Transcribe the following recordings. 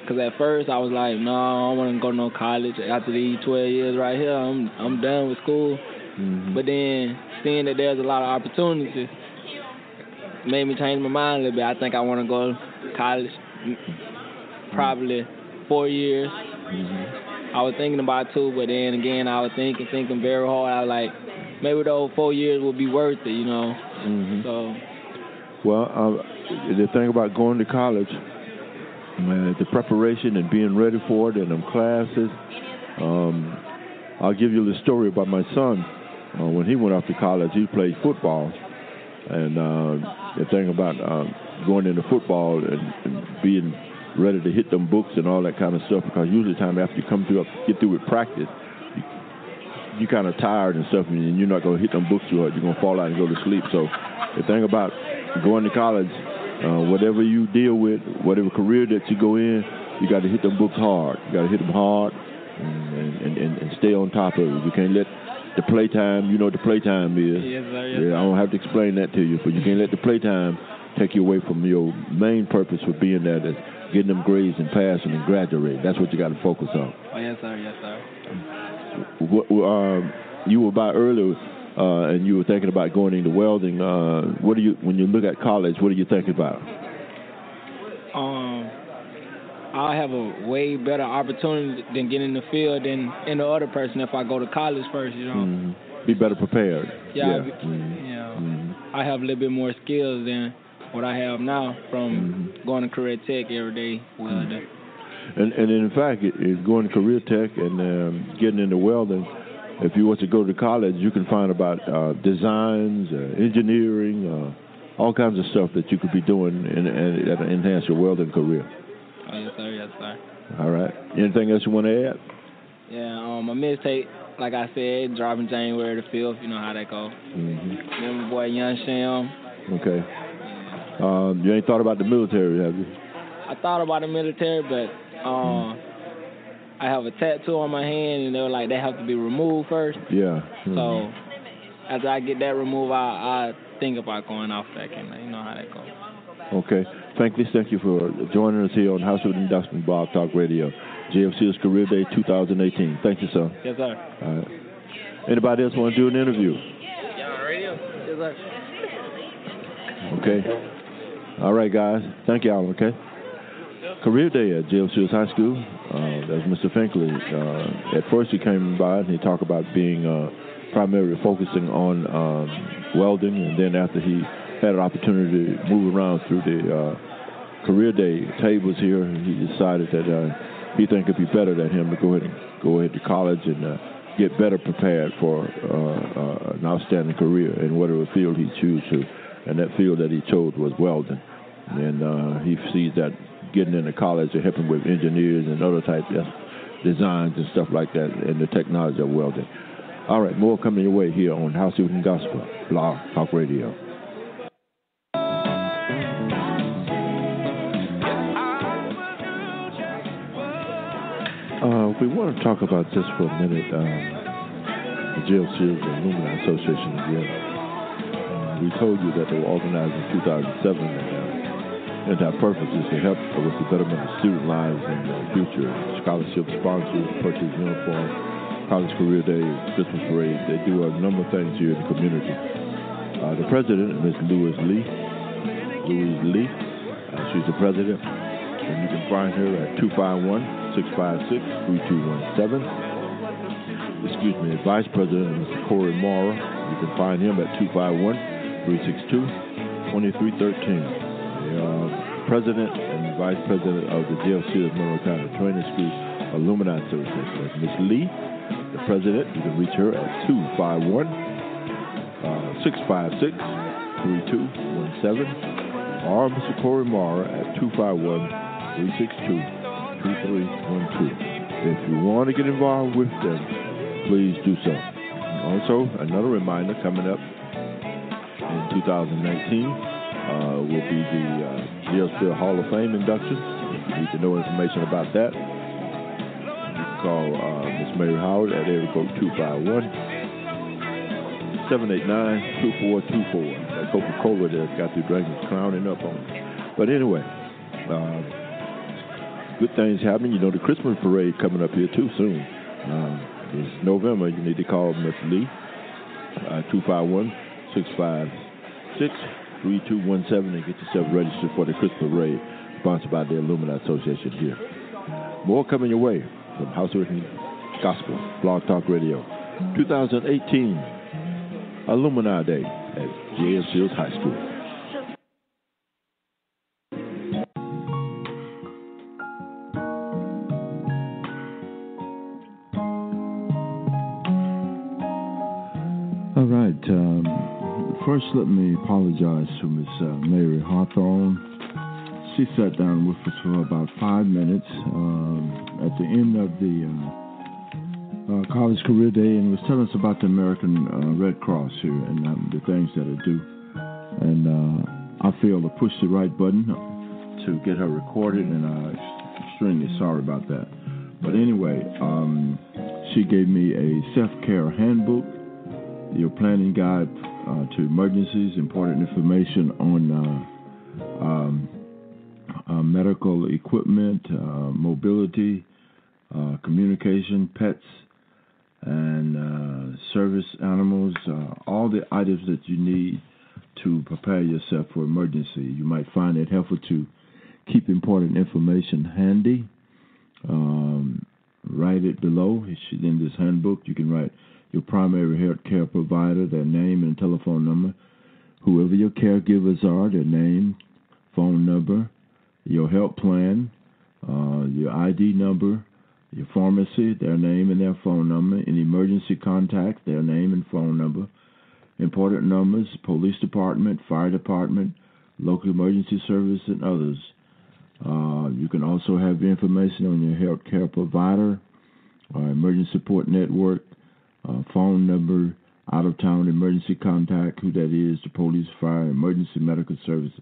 Because at first I was like, no, I don't want to go to no college. After these 12 years right here, I'm done with school. Mm-hmm. But then seeing that there's a lot of opportunities made me change my mind a little bit. I think I want to go to college, probably 4 years. Mm-hmm. I was thinking about 2, but then again, I was thinking very hard. I was like, maybe those 4 years would be worth it, you know. Mm-hmm. So, well, the thing about going to college, man, the preparation and being ready for it and them classes. I'll give you the story about my son. When he went off to college, he played football. And the thing about going into football and being ready to hit them books and all that kind of stuff, because usually time after you get through with practice, you're kind of tired and stuff, and you're not going to hit them books too hard. You're going to fall out and go to sleep. So the thing about going to college, whatever you deal with, whatever career that you go in, you got to hit them books hard. You got to hit them hard and stay on top of it. You can't let the playtime, you know what the playtime is. Yes, sir. Yes, I don't have to explain that to you, but you can't let the playtime take you away from your main purpose for being there, that's getting them grades and passing and graduating. That's what you got to focus on. Oh, yes, sir. Yes, sir. You were by earlier, and you were thinking about going into welding. When you look at college, what are you thinking about? I'll have a way better opportunity than getting in the field than any other person if I go to college first, you know. Mm-hmm. Be better prepared. Yeah. I have a little bit more skills than what I have now from going to career tech every day welding. And in fact, going to career tech and getting into welding, if you want to go to college, you can find about designs, engineering, all kinds of stuff that you could be doing and enhance your welding career. Oh, yes, sir. Yes, sir. All right. Anything else you want to add? Yeah, my mistake, like I said, dropping January the 5th. You know how that goes. Mm-hmm. Then my boy Young Sham. Okay. Yeah. You ain't thought about the military, have you? I thought about the military, but I have a tattoo on my hand, and they were like, they have to be removed first. Yeah. Mm-hmm. So after I get that removed, I think about going off that. You know how that goes. Okay. Thank you for joining us here on House of Induction Blog Talk Radio, JFC's Career Day 2018. Thank you, sir. Yes, sir. All right. Anybody else want to do an interview? Yeah, on radio. Yes, sir. Okay. All right, guys. Thank y'all, okay? Career Day at JFC's High School. That's Mr. Finkley. At first he came by and he talked about being primarily focusing on welding, and then after he had an opportunity to move around through the Career Day tables here, he decided that he think it'd be better than him to go ahead to college and get better prepared for an outstanding career in whatever field he choose to. And that field that he chose was welding. And he sees that getting into college to help him with engineers and other type of designs and stuff like that, and the technology of welding. All right, more coming your way here on House of Gospel Blog Talk Radio. We want to talk about just for a minute the j-f-shields-alumni Association again. We told you that they were organized in 2007, and our purpose is to help with the betterment of student lives in the future. Scholarship sponsors, purchase uniform, college career day, Christmas parade. They do a number of things here in the community. The president is Louise Lee. She's the president, and you can find her at 251-656-3217. Excuse me, the vice president is Corey Mara. You can find him at 251-362-2313. The president and vice president of the JFC's Monroe County Training School Alumni Association is Ms. Lee. The president, you can reach her at 251-656-3217, or Mr. Corey Mara at 251-362-2312. If you want to get involved with them, please do so. Also, another reminder coming up in 2019 will be the JFC Hall of Fame induction. If you need to know information about that, you can call Ms. Mary Howard at area code 251-789-2424. That Coca-Cola that got the dragons crowning up on it. But anyway, good things happening. You know, the Christmas parade coming up here too soon. It's November. You need to call Miss Lee, 251-656-3217 and get yourself registered for the Christmas parade sponsored by the Alumni Association here. More coming your way from House Written Gospel, Blog Talk Radio. 2018 Alumni Day at J.F. Shields High School. All right. First, let me apologize to Miss Mary Hawthorne. She sat down with us for about 5 minutes at the end of the College Career Day and was telling us about the American Red Cross here and the things that it do. And I failed to push the right button to get her recorded, and I'm extremely sorry about that. But anyway, she gave me a self-care handbook, your planning guide to emergencies, important information on medical equipment, mobility, communication, pets, and service animals, all the items that you need to prepare yourself for emergency. You might find it helpful to keep important information handy. Write it below. In this handbook, you can write your primary health care provider, their name and telephone number, whoever your caregivers are, their name, phone number, your health plan, your ID number, your pharmacy, their name and their phone number, an emergency contact, their name and phone number, important numbers, police department, fire department, local emergency service, and others. You can also have information on your health care provider, emergency support network, phone number, out-of-town emergency contact, who that is, the police, fire, emergency medical services,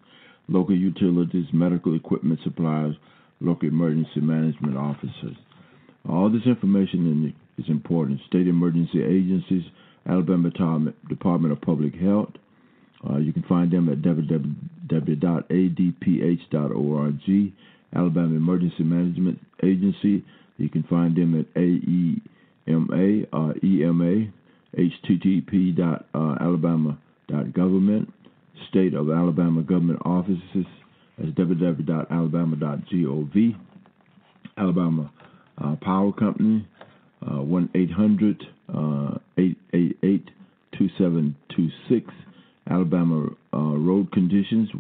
local utilities, medical equipment suppliers, local emergency management officers. All this information is important. State emergency agencies, Alabama Department of Public Health. You can find them at www.adph.org. Alabama Emergency Management Agency. You can find them at AEMA, EMA, http.alabama.government. State of Alabama Government Offices as www.alabama.gov. Alabama Power Company, 1-800-888-2726. Alabama Road Conditions,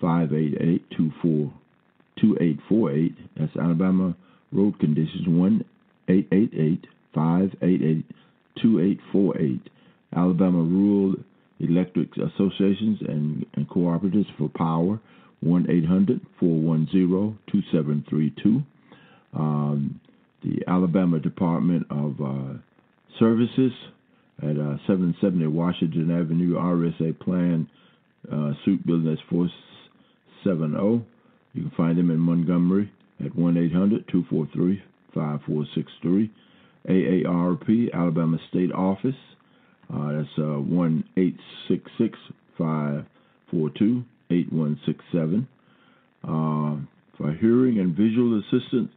1-888-588-2848. That's Alabama Road Conditions, 1-888-588-2848. Alabama Rural Electric Associations and Cooperatives for Power, 1-800-410-2732. The Alabama Department of Services at 770 Washington Avenue, RSA Plan, Suite Building, that's 470. You can find them in Montgomery at 1-800-243-5463. AARP, Alabama State Office, that's 1-866-542-8167. For hearing and visual assistance,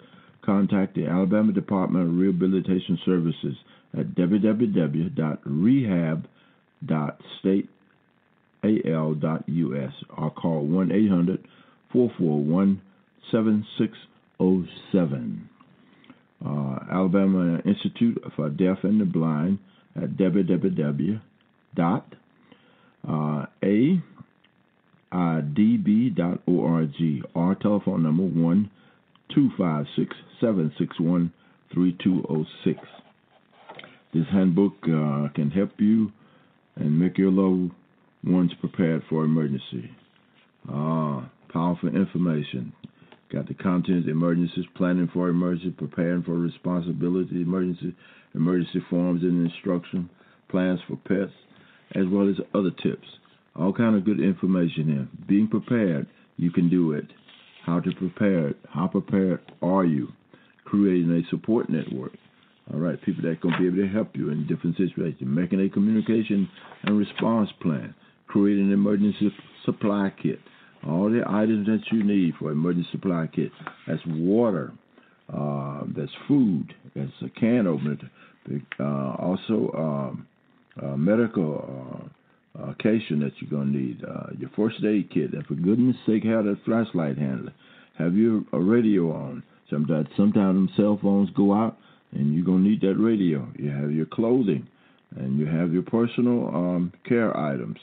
contact the Alabama Department of Rehabilitation Services at www.rehab.stateal.us or call 1-800-441-7607. Alabama Institute for Deaf and the Blind at www.aidb.org or telephone number 1-256-761-3206. This handbook can help you and make your loved ones prepared for emergency. Powerful information. Got the contents, emergencies, planning for emergency, preparing for responsibility, emergency forms and instruction, plans for pets, as well as other tips. All kind of good information here. Being prepared, you can do it. How to prepare it. How prepared are you? Creating a support network. All right, people that can be able to help you in different situations. Making a communication and response plan. Creating an emergency supply kit. all the items that you need for emergency supply kit. That's water, that's food, that's a can opener, also medical cation that you're going to need, your first aid kit, and for goodness sake, have that flashlight handler. Have your radio on. Sometimes them cell phones go out, and you're going to need that radio. You have your clothing, and you have your personal care items,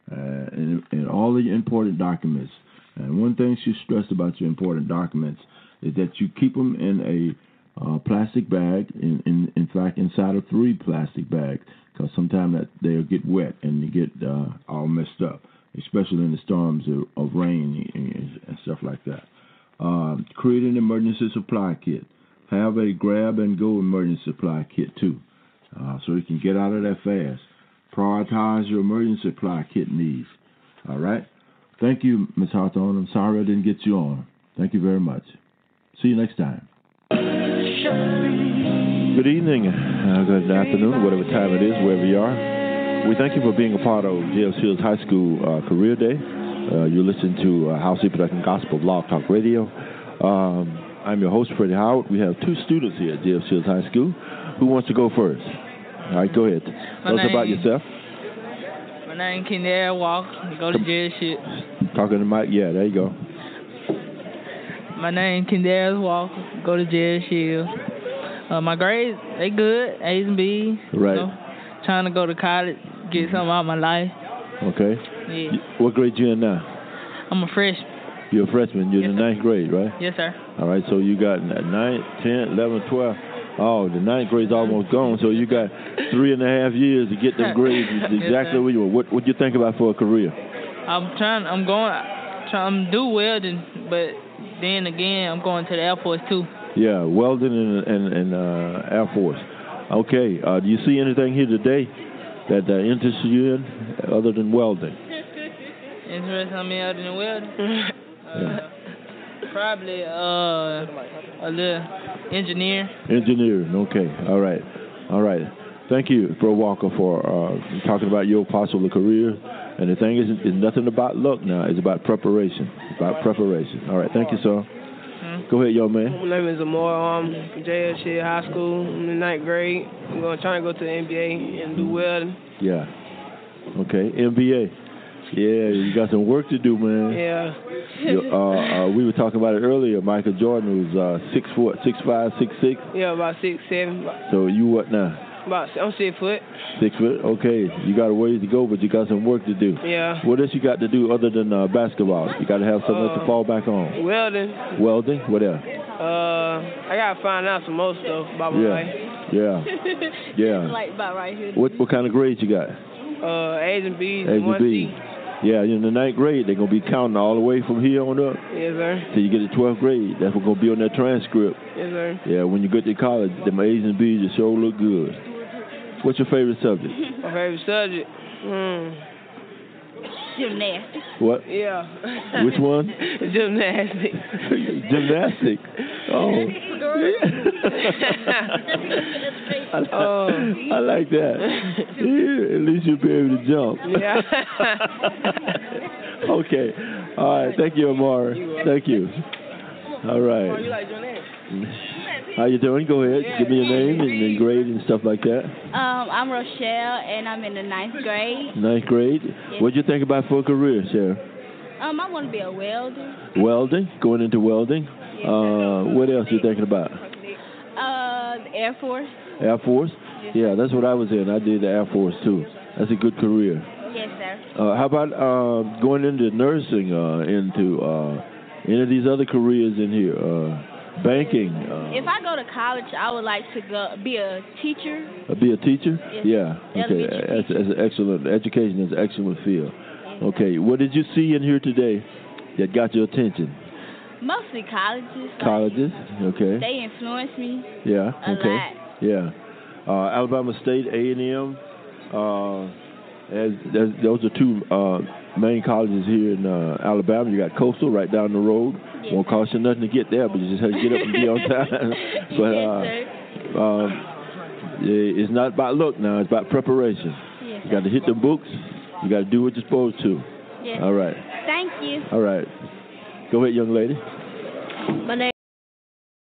and all the important documents. And one thing she stressed about your important documents is that you keep them in a plastic bag, in fact, inside of 3 plastic bags, because sometimes they'll get wet and they get all messed up, especially in the storms of rain and stuff like that. Create an emergency supply kit. Have a grab-and-go emergency supply kit, too, so you can get out of there fast. Prioritize your emergency supply kit needs. All right? Thank you, Ms. Hawthorne. I'm sorry I didn't get you on. Thank you very much. See you next time. Good evening, good afternoon, whatever time it is, wherever you are. We thank you for being a part of J.F. Shields High School Career Day. You're listening to House of Production Gospel Blog Talk Radio. I'm your host, Freddie Howard. We have 2 students here at J.F. Shields High School. Who wants to go first? All right, go ahead. Tell us about yourself. My name is Kendall Walker. Go to J.F. Shields. Talking to Mike. Yeah, there you go. My name is Kendall Walker. Go to J.F. Shields. My grades, they good. A's and B's. Right. You know, trying to go to college, get something out of my life. Okay. Yeah. What grade you in now? I'm a freshman. You're a freshman. You're in the 9th grade, right? Yes, sir. All right, so you got 9, 10, 11, 12. Oh, the 9th grade's almost gone, so you got 3.5 years to get them grades exactly where you were. What do you think about for a career? I'm trying to do welding, but then again, I'm going to the Air Force, too. Yeah, welding and Air Force. Okay, do you see anything here today that interests you in other than welding? Interesting me other than welding? Probably a little engineer. Engineering, okay. All right. Thank you, Bro Walker, for talking about your possible career. And the thing is, it's nothing about luck now. It's about preparation. All right, thank you, sir. Go ahead, young man. My name is Amor. I'm from j-f-shields High School. I'm in the 9th grade. I'm trying to go to the NBA and do welding. Yeah. Okay, NBA. Yeah, you got some work to do, man. Yeah. We were talking about it earlier. Michael Jordan was 6 foot, 6'5", 6'6". Yeah, about 6'7". So you what now? I'm 6 foot. 6 foot. Okay, you got a ways to go, but you got some work to do. Yeah. What else you got to do other than basketball? You got to have something else to fall back on. Welding. Welding. What else? I gotta find out some more stuff about my life. Yeah. Like about right here. What kind of grades you got? A's and B's. A's and B's. Yeah, in the 9th grade, they're going to be counting all the way from here on up. Yes, sir. Till you get to 12th grade. That's what's going to be on that transcript. Yes, sir. Yeah, when you get to college, them A's and B's, you sure look good. What's your favorite subject? My favorite subject? Gymnastics. What? Yeah. Which one? Gymnastics. Gymnastics. Oh. I like that. Yeah, at least you'll be able to jump. Yeah. Okay. All right. Thank you, Amara. Thank you. All right. You like gymnastics? How you doing? Go ahead. Give me your name and the grade and stuff like that. I'm Rochelle, and I'm in the 9th grade. 9th grade? Yes. What do you think about for a career, Sarah? I want to be a welder. Welding? Going into welding? Yes. What else are you thinking about? The Air Force. Air Force? Yes. Yeah, that's what I was in. I did the Air Force, too. That's a good career. Yes, sir. How about going into nursing, into any of these other careers in here? Banking. If I go to college, I would like to be a teacher. Be a teacher? Yes. Yeah. Okay. That's an excellent. Education is an excellent field. Okay. What did you see in here today that got your attention? Mostly colleges. Colleges. Okay. They influence me. Yeah. A lot. Yeah. Alabama State, A&M. Those are 2 main colleges here in Alabama. You got Coastal right down the road. Yes, Won't cost you nothing to get there, but you just have to get up and be on time. But it's not about luck now. It's about preparation. Yes, you got to hit the books. You got to do what you're supposed to. Yes. All right. Thank you. All right. Go ahead, young lady. My name